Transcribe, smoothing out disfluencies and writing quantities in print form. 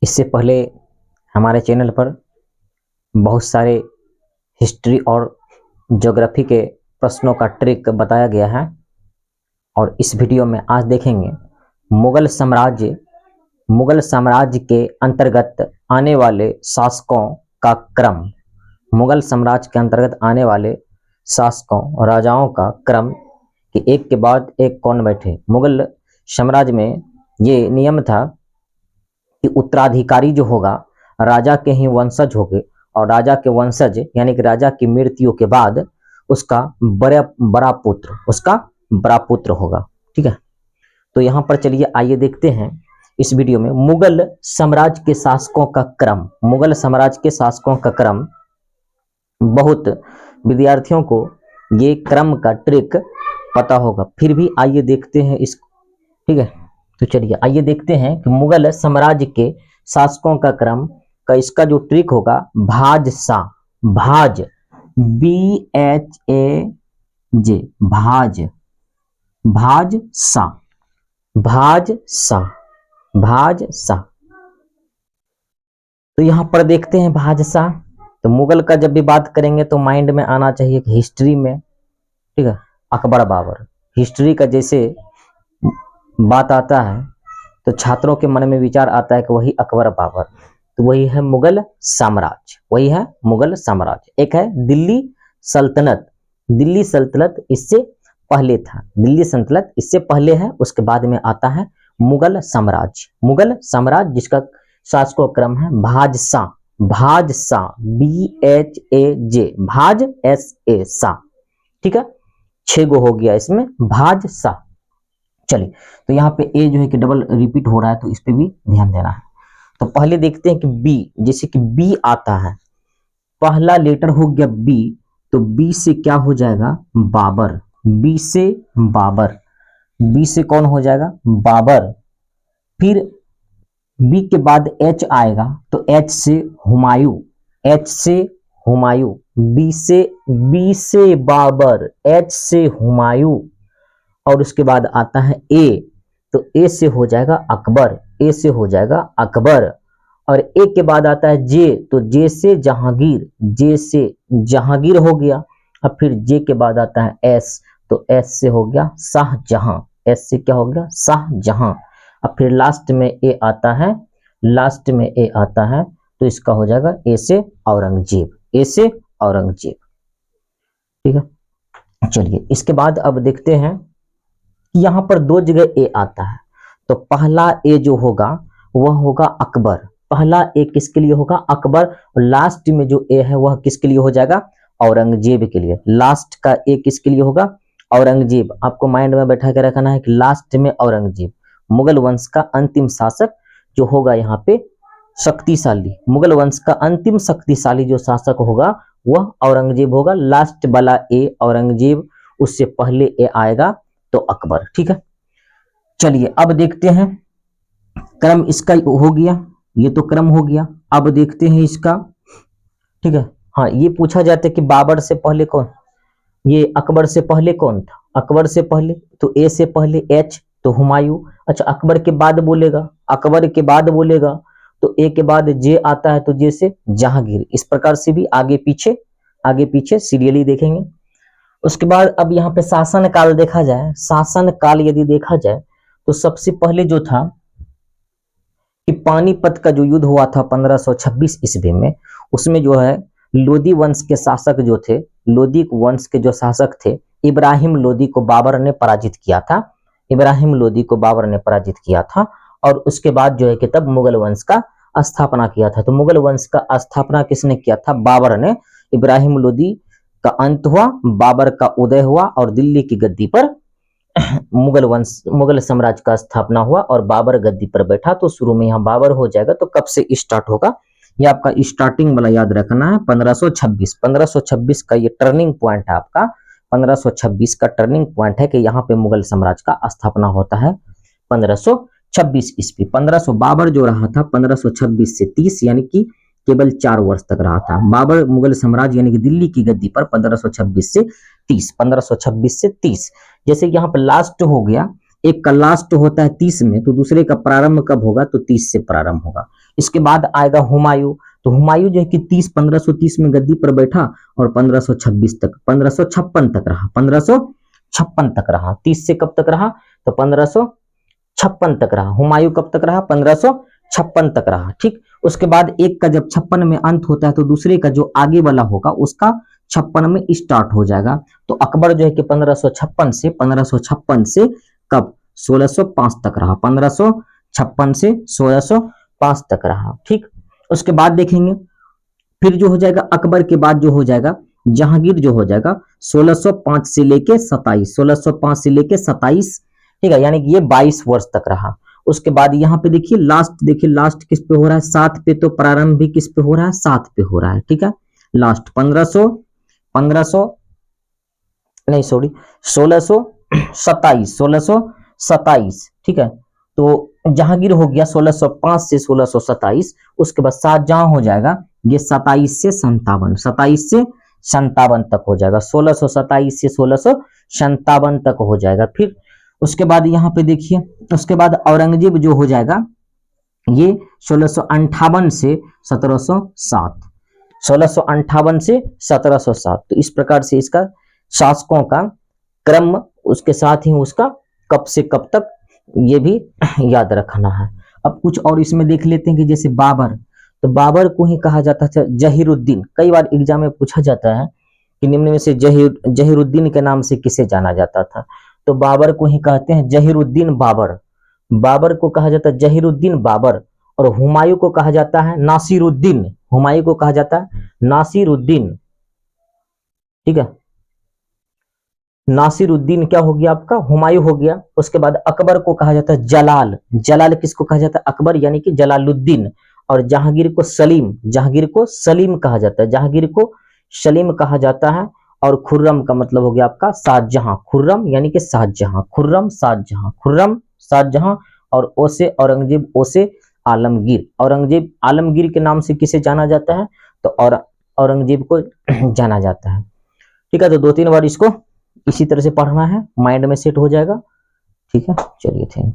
इससे पहले हमारे चैनल पर बहुत सारे हिस्ट्री और ज्योग्राफी के प्रश्नों का ट्रिक बताया गया है और इस वीडियो में आज देखेंगे मुगल साम्राज्य के अंतर्गत आने वाले शासकों का क्रम। मुगल साम्राज्य के अंतर्गत आने वाले शासकों राजाओं का क्रम कि एक के बाद एक कौन बैठे। मुगल साम्राज्य में ये नियम था कि उत्तराधिकारी जो होगा राजा के ही वंशज होंगे और राजा के वंशज यानी कि राजा की मृत्यु के बाद उसका बड़ा पुत्र होगा। ठीक है, तो यहाँ पर चलिए आइए देखते हैं इस वीडियो में मुगल साम्राज्य के शासकों का क्रम। मुगल साम्राज्य के शासकों का क्रम, बहुत विद्यार्थियों को ये क्रम का ट्रिक पता होगा, फिर भी आइए देखते हैं इसको। ठीक है, तो चलिए आइए देखते हैं कि मुगल साम्राज्य के शासकों का क्रम का इसका जो ट्रिक होगा भाज BHAJ भाज सा। तो यहां पर देखते हैं भाजसा। तो मुगल का जब भी बात करेंगे तो माइंड में आना चाहिए कि हिस्ट्री में, ठीक है, अकबर बाबर। हिस्ट्री का जैसे बात आता है तो छात्रों के मन में विचार आता है कि वही अकबर बाबर, तो वही है मुगल साम्राज्य। एक है दिल्ली सल्तनत इससे पहले था, दिल्ली सल्तनत इससे पहले है, उसके बाद में आता है मुगल साम्राज्य जिसका शासकों क्रम है भाजसा BHAJ सा। ठीक है, 6 गो हो गया इसमें भाजसा। चलिए, तो यहाँ पे ए जो है कि डबल रिपीट हो रहा है तो इस पे भी ध्यान देना है। तो पहले देखते हैं कि बी, जैसे कि बी आता है, पहला लेटर हो गया बी, तो बी से क्या हो जाएगा बाबर। बी से कौन हो जाएगा बाबर। फिर बी के बाद एच आएगा तो एच से हुमायूं। बी से बाबर, एच से हुमायूं। और उसके बाद आता है ए, तो ए से हो जाएगा अकबर। और ए के बाद आता है जे, तो जे से जहांगीर हो गया। और फिर जे के बाद आता है एस, तो एस से हो गया शाहजहां। एस से क्या हो गया शाहजहां। और फिर लास्ट में ए आता है तो इसका हो जाएगा ए से औरंगजेब। ठीक है, चलिए इसके बाद अब देखते हैं यहां पर 2 जगह ए आता है। तो पहला ए जो होगा वह होगा अकबर। पहला ए किसके लिए होगा अकबर, और लास्ट में जो ए है वह किसके लिए हो जाएगा औरंगजेब के लिए। लास्ट का ए किसके लिए होगा औरंगजेब। आपको माइंड में बैठा के रखना है कि लास्ट में औरंगजेब मुगल वंश का अंतिम शासक जो होगा यहाँ पे शक्तिशाली। मुगल वंश का अंतिम शक्तिशाली जो शासक होगा वह औरंगजेब होगा। लास्ट वाला ए औरंगजेब, उससे पहले ए आएगा तो अकबर। ठीक है, चलिए अब देखते हैं क्रम इसका हो गया, ये तो क्रम हो गया। अब देखते हैं इसका। ठीक है, हाँ, ये पूछा जाता है कि बाबर से पहले कौन, ये अकबर से पहले कौन था। अकबर से पहले तो ए से पहले एच, तो हुमायूं। अच्छा, अकबर के बाद बोलेगा तो ए के बाद जे आता है तो जे से जहांगीर। इस प्रकार से भी आगे पीछे सीरियली देखेंगे। उसके बाद अब यहाँ पे शासन काल देखा जाए, यदि देखा जाए तो सबसे पहले जो था कि पानीपत का जो युद्ध हुआ था 1526 ईस्वी में, उसमें जो है लोदी वंश के शासक जो थे, लोदी वंश के जो शासक थे इब्राहिम लोदी को बाबर ने पराजित किया था। और उसके बाद जो है कि तब मुगल वंश का स्थापना किया था। तो मुगल वंश का स्थापना किसने किया था बाबर ने। इब्राहिम लोदी का अंत हुआ, बाबर का उदय हुआ और दिल्ली की गद्दी पर मुगल साम्राज्य का स्थापना हुआ और बाबर गद्दी पर बैठा। तो शुरू में यहाँ बाबर हो जाएगा, तो कब से स्टार्ट होगा ये आपका स्टार्टिंग वाला याद रखना है 1526 का ये टर्निंग पॉइंट है आपका। 1526 का टर्निंग पॉइंट है कि यहाँ पे मुगल साम्राज्य का स्थापना होता है 1526 ईस्वी। 1500 बाबर जो रहा था 1526 से 30 यानी कि केवल 4 वर्ष तक रहा था बाबर मुगल साम्राज्य यानी कि दिल्ली की गद्दी पर 1526 से 30। जैसे यहाँ पर लास्ट हो गया एक का लास्ट होता है 30 में, तो दूसरे का प्रारंभ कब होगा, तो 30 से प्रारंभ होगा। इसके बाद आएगा हुमायूं। तो हुमायूं जो है कि 1530 में गद्दी पर बैठा और 1556 तक, 1556 तक रहा, 1556 तक रहा। 30 से कब तक रहा, तो 1556 तक रहा। हुमायूं कब तक रहा, 1556 तक रहा। ठीक, उसके बाद एक का जब 56 में अंत होता है तो दूसरे का जो आगे वाला होगा उसका 56 में स्टार्ट हो जाएगा। तो अकबर जो है कि 1556 से कब, 1605 तक रहा, 1556 से 1605 तक रहा। ठीक, उसके बाद देखेंगे फिर जो हो जाएगा अकबर के बाद जो हो जाएगा जहांगीर जो हो जाएगा 1605 से लेके 27, 1605 से लेके 27। ठीक है, यानी कि ये 22 वर्ष तक रहा। उसके बाद यहाँ पे देखिए लास्ट, देखिए लास्ट किस पे हो रहा है, 7 पे, तो प्रारंभ भी किस पे हो रहा है, 7 पे हो रहा है। ठीक है, लास्ट 1500 नहीं सॉरी 1627। ठीक है, तो जहांगीर हो गया 1605 से 1627। उसके बाद शाहजहां हो जाएगा ये 27 से 57, 27 से 57 तक हो जाएगा, 1627 से 1657 तक हो जाएगा। फिर उसके बाद यहाँ पे देखिए, उसके बाद औरंगजेब जो हो जाएगा ये 1658 से 1707, 1658 से 1707। तो इस प्रकार से इसका शासकों का क्रम, उसके साथ ही उसका कब से कब तक, ये भी याद रखना है। अब कुछ और इसमें देख लेते हैं कि जैसे बाबर, तो बाबर को ही कहा जाता था जहीरुद्दीन। कई बार एग्जाम में पूछा जाता है कि निम्न में से जहीरुद्दीन के नाम से किसे जाना जाता था, तो बाबर को ही कहते हैं जहीरुद्दीन बाबर। बाबर को कहा जाता है जहीरुद्दीन बाबर, और हुमायूं को कहा जाता है नासिरुद्दीन। हुमायूं को कहा जाता है नासिरुद्दीन। ठीक है, नासिरुद्दीन क्या हो गया आपका, हुमायूं हो गया। उसके बाद अकबर को कहा जाता है जलाल। जलाल किसको कहा जाता है, अकबर यानी कि जलालुद्दीन। और जहांगीर को सलीम, जहांगीर को सलीम कहा जाता है, जहांगीर को सलीम कहा जाता है। और खुर्रम का मतलब हो गया आपका शाहजहां, खुर्रम यानी कि शाहजहां, खुर्रम शाहजहां, खुर्रम शाहजहां। और ओ से औरंगजेब, ओ से आलमगीर। औरंगजेब आलमगीर के नाम से किसे जाना जाता है, तो और औरंगजेब को जाना जाता है। ठीक है, तो 2-3 बार इसको इसी तरह से पढ़ना है, माइंड में सेट हो जाएगा। ठीक है, चलिए थैंक यू।